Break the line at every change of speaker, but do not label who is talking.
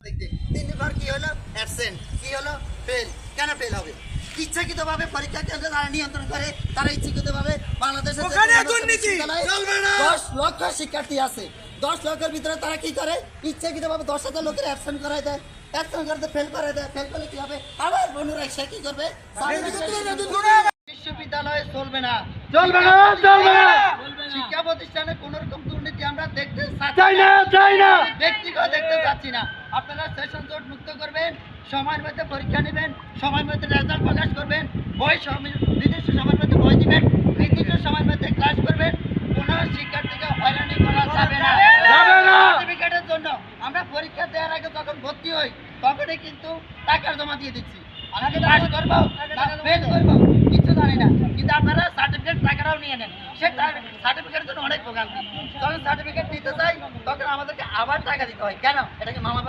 তিনবার কি হলো অ্যাবসেন্ট, কি হলো ফেল। কেন ফেল হবে? ইচ্ছাকৃতভাবে পরীক্ষা কেন্দ্রে তারা নিয়ন্ত্রণ করে, তারা ইচ্ছাকৃতভাবে বাংলাদেশে 10 লক্ষ শিক্ষার্থী আছে, 10 লক্ষের ভিতরে তারা কি করে ইচ্ছাকৃতভাবে 10,000 লোকের অ্যাবসেন্ট করাই দেয়, অ্যাবসেন্ট করতে ফেল করাই দেয়। ফেল করলে কি হবে? আবার পুনরায় সে কি করবে? বিশ্ববিদ্যালয়ে চলবে না,
চলবে না, চলবে না,
শিক্ষা প্রতিষ্ঠানে কোন রকম দুর্নীতি আমরা দেখতে
চাই না, চাই না।
ব্যক্তিগত দেখতে চাচ্ছি না। আপনারা সেশন জট মুক্ত করবেন, সময়ের মধ্যে পরীক্ষা নেবেন, সময়ের মধ্যে রেজাল্ট প্রকাশ করবেন, নির্দিষ্ট সময়ের মধ্যে বই দিবেন, নির্দিষ্ট সময়ের মধ্যে ক্লাস করবেন। কোন শিক্ষার্থীকে হয়রানি করা যাবে না। সার্টিফিকেটের জন্য আমরা পরীক্ষা দেওয়ার আগে যখন ভর্তি হই তখনই কিন্তু টাকা জমা দিয়ে দিচ্ছি। আমাকে পাস করবো না ফেল করবো কিছু জানি না, কিন্তু আপনারা সার্টিফিকেট টাকাটাও নিয়ে নেন। সে সার্টিফিকেটের জন্য অনেক প্রোগ্রাম, যখন সার্টিফিকেট নিতে চাই তখন আমাদেরকে আবার টাকা দিতে হয়। কেন? এটাকে মামা